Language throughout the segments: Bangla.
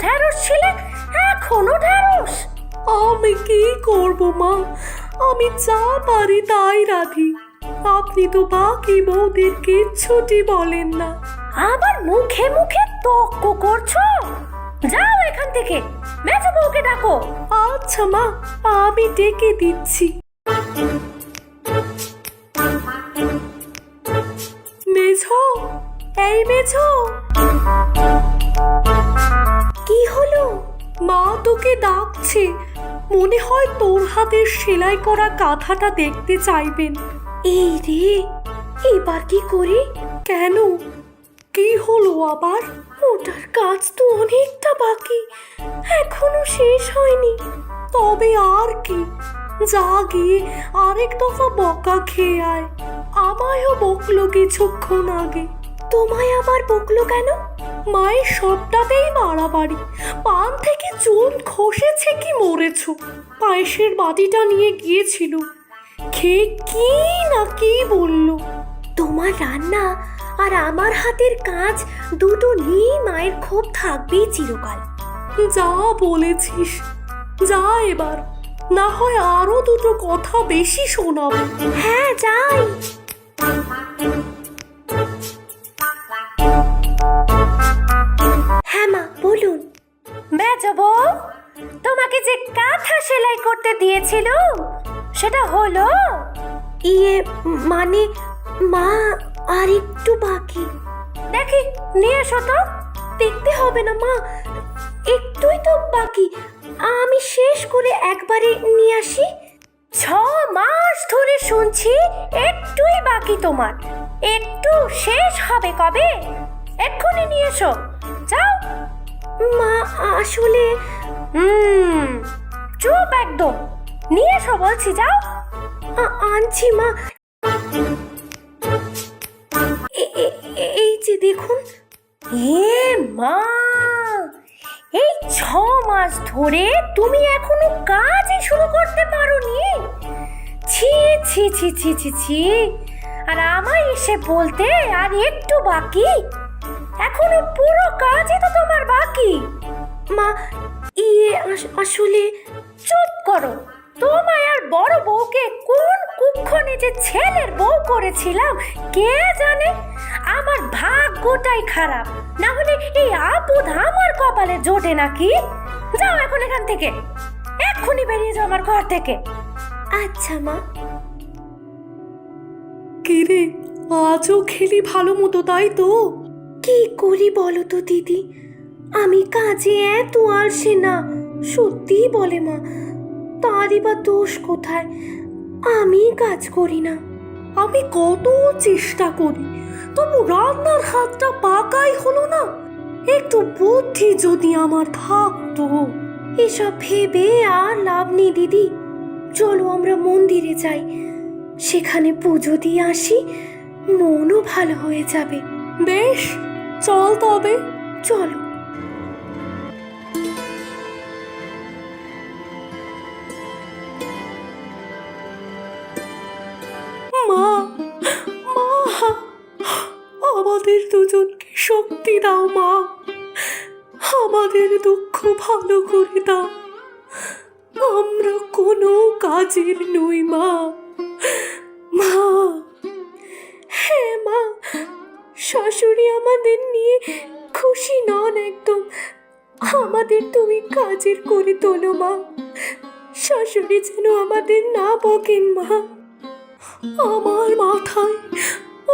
ঢ্যাঁড়স ছিলে, এখনো ঢ্যাঁড়স? আমি কি করব মা, আমি যা পারি তাই রাঁধি। আপনি তো বাকি বউদের কিচ্ছুটি বলেন না। আবার মুখে মুখে তর্ক করছো? যাও এখান থেকে, মেজো বউকে ডাকো। আচ্ছা মা, আমি ডেকে দিচ্ছি। মেঝো, এই মেঝো। কি হলো? মা তোকে ডাকছে, মনে হয় তোর হাতের সেলাই করা কাঁথাটা দেখতে চাইবেন। এই রে, এবার কি করি? কেন, কি হলো আবার? ওটার কাজ তো অনেকটা বাকি, এখনো শেষ হয়নি। তবে আর কি, যা গিয়ে আরেক দফা বকা খেয়ে আয়। আমায়ও বকলো কিছুক্ষণ আগে। তোমায় আবার বকলো কেন? মায়ের সবটাতেই বাড়াবাড়ি। পান থেকে চুন খসেছে কি মরেছ। পায়েসের বাটিটা নিয়ে গিয়েছিল, খেয়ে কি না কি বললো। তোমার রান্না আর আমার হাতের কাজ দুটো নিয়ে মায়ের ক্ষোভ থাকবেই চিরকাল। যা বলেছিস, যা এবার, না হয় আরো দুটো কথা বেশি শোনাবো। হ্যাঁ যাই। হ্যাঁ মা, বলুন। মেজো বউ, তোমাকে যে কাঁথা সেলাই করতে দিয়েছিল সেটা হলো? ইয়ে মানে মা, আর একটু বাকি। দেখি নিয়ে এসো তো। দেখতে হবে না মা, একটুই তো বাকি, আমি শেষ করে একবারে নিয়ে আসি। 6 মাস ধরে শুনছি একটুই বাকি তোমার, একটু শেষ হবে কবে? এক্ষুনি নিয়ে এসো, যাও। মা আসলে চুপ একদম, নিয়ে এসো বলছি, যাও। আনছি মা। এই যে দেখুন। এ মা, এই 6 মাস ধরে তুমি এখনো কাজই শুরু করতে পারোনি? ছি ছি ছি ছি ছি ছি। আর আমায় এসে বলতে আর একটু বাকি? এখনো পুরো কাজই তো তোমার বাকি। মা ইয়ে আসলে। চুপ করো। তোমায় আর বড় বউকে কোন কুক্ষণে যে ছেলের বউ করেছিলাম কে জানে। আমার ভাগ্যটাই খারাপ, না হলে এই আপদ আমার কপালে জোটে নাকি। যাও এখন এখান থেকে, এক্ষুনি বেরিয়ে যাও আমার ঘর থেকে। আচ্ছা মা। কিরে, আজও খেলি ভালো মতো, তাই তো? কি করি বলো তো দিদি, আমি কাজে এত আলসে না। সত্যিই বলে মা, তারই বা দোষ কোথায়? আমি কাজ করি না। আমি কত চেষ্টা করি, তবু রান্নার হাতটা পাকাই হলো না। একটু বুদ্ধি যদি আমার থাকতো। এসব ভেবে আর লাভ নেই দিদি, চলো আমরা মন্দিরে যাই, সেখানে পুজো দিয়ে আসি, মনও ভালো হয়ে যাবে। বেশ, চল তবে। চলো। মা, মা, আমাদের দুজনকে শক্তি দাও মা, আমাদের দুঃখ ভালো করে দাও। আমরা কোনো কাজের নই মা, মা। হ্যাঁ মা, শাশুড়ি আমাদের নিয়ে খুশি নন একদম। আমাদের তুমি কাজের করে তোলো মা, শাশুড়ি যেন আমাদের না বকেন মা। আমার মাথায়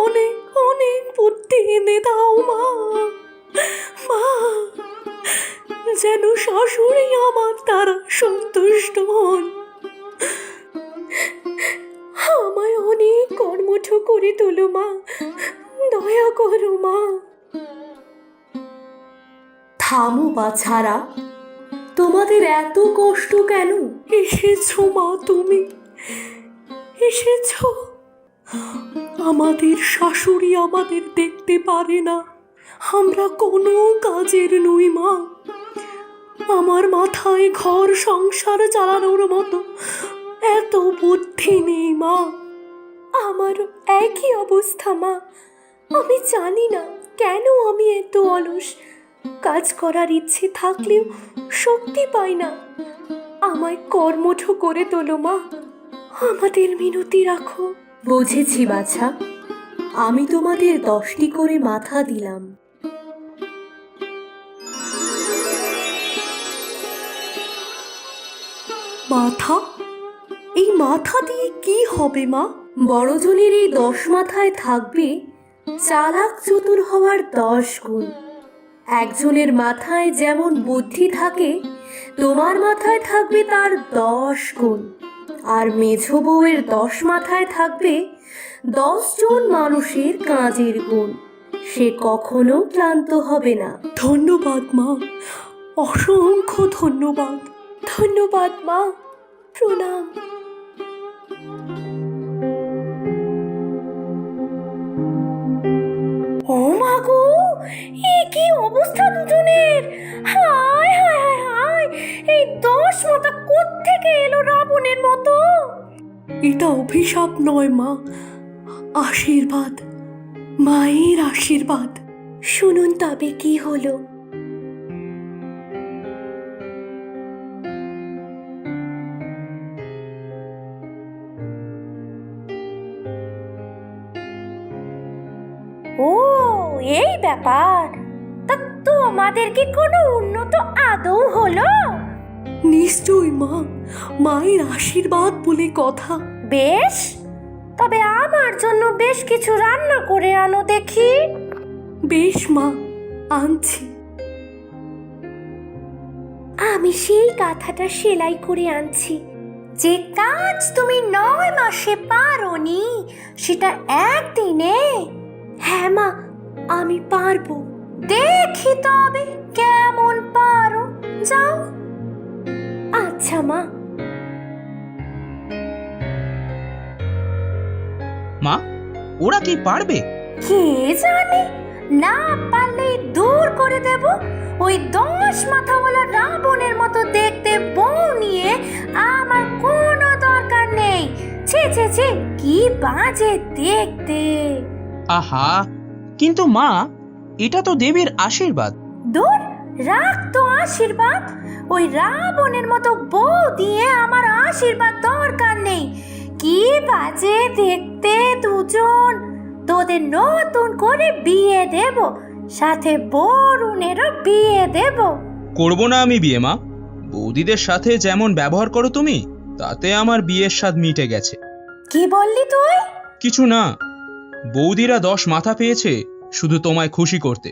অনেক অনেক বুদ্ধি এনে দাও মা, মা, যেন শাশুড়ি আমার দ্বারা সন্তুষ্ট হন। আমায় অনেক কর্মঠ করে তোলো মা, দয়া করো মা। থামো বাছারা, তোমাদের এত কষ্ট কেন? এসেছো মা, তুমি এসেছো। আমাদের শাশুড়ি আমাদের দেখতে পারে না, আমরা কোনো কাজের নই মা। আমার মাথায় ঘর সংসার চালানোর মতো এত বুদ্ধি নেই মা। আমারও একই অবস্থা মা, আমি জানি না কেন আমি এত অলস। কাজ করার ইচ্ছে থাকলেও শক্তি পাই না। আমায় কর্মঠ করে তোলো মা, আমাদের মিনতি রাখো। বুঝেছি বাছা, আমি তোমাদের 10টি করে মাথা দিলাম। মাথা? এই মাথা দিয়ে কি হবে মা? বড়জনের এই 10 মাথায় থাকবে চালাক চতুর হওয়ার 10 গুণ। একজনের মাথায় যেমন বুদ্ধি থাকে, তোমার মাথায় থাকবে তার 10 গুণ। আর মেঝো বউয়ের 10 মাথায় থাকবে 10 জন মানুষের কাজের গুণ। সে কখনো ক্লান্ত হবে না। ধন্যবাদ মা, অসংখ্য ধন্যবাদ। ধন্যবাদ মা, প্রণাম। ও মা গো, এ কি অবস্থা দুজনের! হায় হায় হায় হায়, এই 10 মাথা কোত্থেকে এলো রাবণের মতো! এটা অভিশাপ নয় মা, আশীর্বাদ, মায়ের আশীর্বাদ। শুনুন তবে কি হলো। ও, এই ব্যাপার! তা তোমাদের কি কোনো উন্নত আদৌ হলো? নিশ্চয় মা, মায়ের আশীর্বাদ বলে কথা। বেশ, তবে আমার জন্য বেশ কিছু রান্না করে আনো দেখি। বেশ মা, আনছি। আমি সেই কাঁথাটা সেলাই করে আনছি। যে কাজ তুমি 9 মাসে পারোনি, সেটা একদিনে। হ্যাঁ মা, আমি পারবো। দেখি তবে কেমন পারো, যাও। আচ্ছা মা। মা, ওরা কি পারবে? কে জানে, না পারলে দূর করে দেব। ওই 10 মাথাওয়ালা রাবণের মতো দেখতে বউ নিয়ে আমার কোনো দরকার নেই। ছি ছি ছি, কি বাজে দেখতে! আহা, কিন্তু মা, এটা তো দেবীর আশীর্বাদ। দূর, রাখ তো আশীর্বাদ। ওই রাবণের মতো বউ দিয়ে আমার আশীর্বাদ দরকার নেই। কি বাজে দেখতে দুজন! তোদের নতুন করে বিয়ে দেব, সাথে বরুণেরও বিয়ে দেব। করব না আমি বিয়ে মা। বৌদিদের সাথে যেমন ব্যবহার করো তুমি, তাতে আমার বিয়ের স্বাদ মিটে গেছে। কি বললি তুই? কিছু না। বৌদিরা 10 মাথা পেয়েছে শুধু তোমায় খুশি করতে,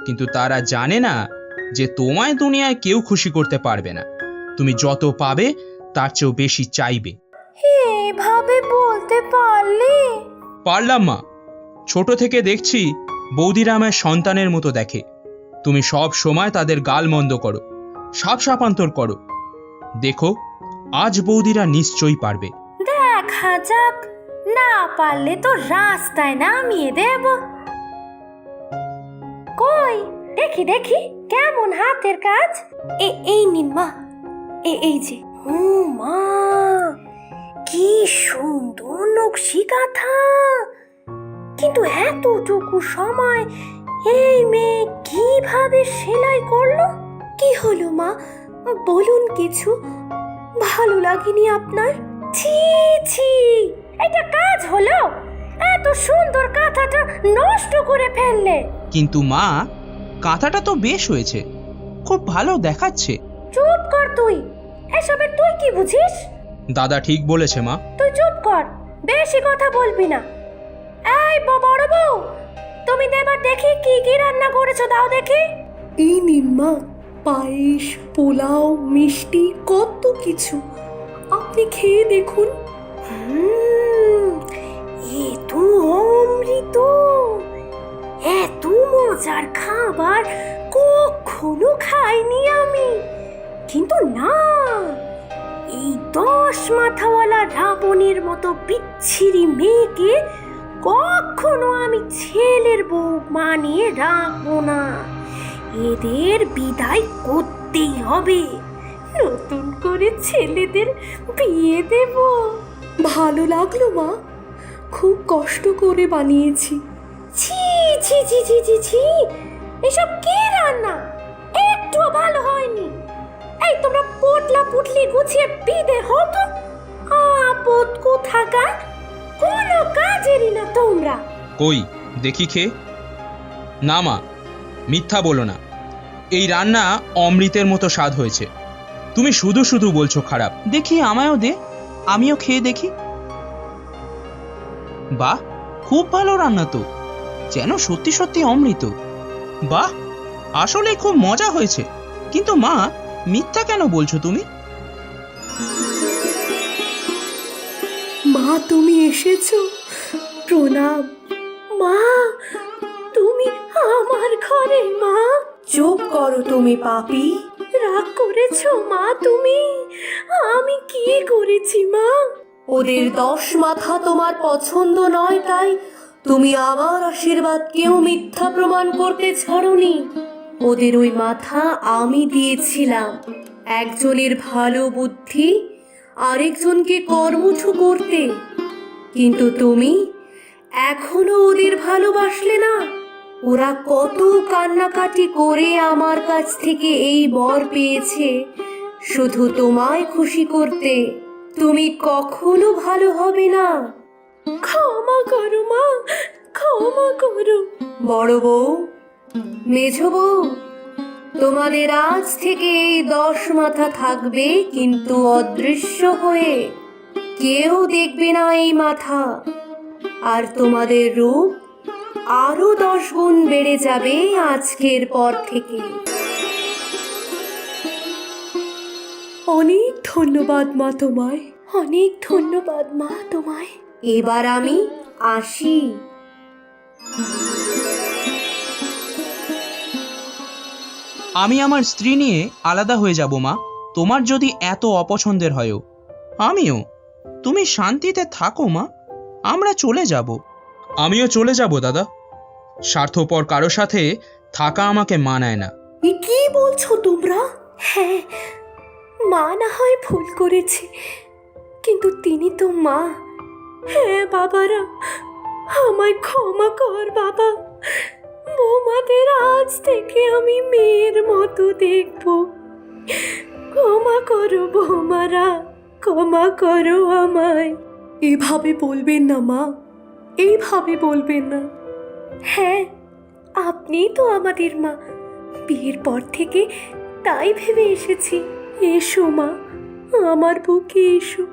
কিন্তু তারা জানে না যে তোমায় দুনিয়ায় কেউ খুশি করতে পারবে না। তুমি যত পাবে তার চেয়েও বেশি চাইবে। এইভাবে বলতে পারলি? পারলাম মা। ছোট থেকে দেখছি বৌদিরা আমায় সন্তানের মতো দেখে। তুমি সব সময় তাদের গাল মন্দ করো, সাপ সাপান্তর করো। দেখো, আজ বৌদিরা নিশ্চয়ই পারবে। দেখা যাক, না পারলে তো রাস্তায় নামিয়ে দেব। কই, দেখি দেখি কেমন হাতের কাজ। এই নিন মা, এই যে। ও মা, কি সুন্দর নকশি কাঁথা! কিন্তু এতটুকু সময় এই মেয়ে কিভাবে সেলাই করলো? কি হলো মা, বলুন কিছু। ভালো লাগেনি আপনার? ছি ছি, এটা কাজ হলো? এত সুন্দর কাঁথাটা নষ্ট করে ফেললে। কিন্তু মা, কাঁথাটা তো বেশ হয়েছে, খুব ভালো দেখাচ্ছে। চুপ কর তুই, এসবের তুই কি বুঝিস? দাদা ঠিক বলেছে মা। তুই চুপ কর, বেশি কথা বলবি না। এই বড় বউ, তুমি এবার দেখি কি কি রান্না করেছো, দাও দেখি। এই নিন মা, পায়েস, পোলাও, মিষ্টি, কত কিছু। আপনি খেয়ে দেখুন। এ তো অমৃত! এত মজার খাবার কখনো খাইনি আমি। কিন্তু না, এই 10 মাথাওয়ালা রাবণের মতো বিচ্ছিরি মেয়েকে কখনো আমি ছেলের বউ মানিয়ে রাখবো না। এদের বিদায় করতেই হবে। নতুন করে ছেলেদের বিয়ে দেব। ভালো লাগলো মা, খুব কষ্ট করে বানিয়েছি। ছি ছি ছি ছি ছি ছি, এসব কি রান্না? একটু ভালো হয়নি। এই তোমরা পোটলা পুটলি গুছিয়ে বিদে হও তো। আপদ কোথাকার, কোনো কাজেরই না তোমরা। কই দেখি খেয়ে। না মা, মিথ্যা বলো না। এই রান্না অমৃতের মতো স্বাদ হয়েছে। তুমি শুধু শুধু বলছো খারাপ। দেখি আমায়ও দে, আমিও খেয়ে দেখি। বাহ, খুব ভালো রান্না তো, যেন সত্যি সত্যি অমৃত। বাহ, আসলে খুব মজা হয়েছে। কিন্তু মা, মিথ্যা কেন বলছো তুমি? মা তুমি এসেছো, প্রণাম। মা তুমি আমার ঘরে। মা চুপ করো তুমি পাপী। রাগ করেছো মা তুমি? আমি কি করেছি মা? ওদের 10 মাথা তোমার পছন্দ নয়, তাই তুমি আমার আশীর্বাদকেও মিথ্যা প্রমাণ করতে ছাড়োনি। ওদের ওই মাথা আমি দিয়েছিলাম একজনের ভালো বুদ্ধি, আরেকজনকে কর্মঠু করতে। কিন্তু তুমি এখনো ওদের ভালোবাসলে না। ওরা কত কান্নাকাটি করে আমার কাছ থেকে এই বর পেয়েছে শুধু তোমায় খুশি করতে। তুমি কখনো ভালো হবে না। ক্ষমা করো মা, ক্ষমা করো। বড় বউ, মেজ বউ, তোমাদের আজ থেকে এই 10 মাথা থাকবে, কিন্তু অদৃশ্য হয়ে। কেউ দেখবে না এই মাথা। আর তোমাদের রূপ আরো 10 গুণ বেড়ে যাবে আজকের পর থেকে। অনেক ধন্যবাদ মা তোমায়, অনেক ধন্যবাদ মা তোমায়। এবার আমি আসি। আমি আমার স্ত্রী নিয়ে আলাদা হয়ে যাব মা, তোমার যদি এত অপছন্দের হয়ও। আমিও। তুমি শান্তিতে থাকো মা, আমরা চলে যাব। আমিও চলে যাব দাদা। স্বার্থপর কারো সাথে থাকা আমাকে মানায় না। এ কি বলছো তোমরা? হ্যাঁ, মা না হয় ভুল করেছে, কিন্তু তিনি তো মা। হ্যাঁ বাবারা, আমায় ক্ষমা কর বাবা। বৌমাদের আজ থেকে আমি মেয়ের মতো দেখব। ক্ষমা করো বৌমারা, ক্ষমা করো আমায়। এভাবে বলবেন না মা, এইভাবে বলবেন না। হ্যাঁ, আপনিই তো আমাদের মা। বিয়ের পর থেকে তাই ভেবে এসেছি। এসো মা, আমার বুকে এসো।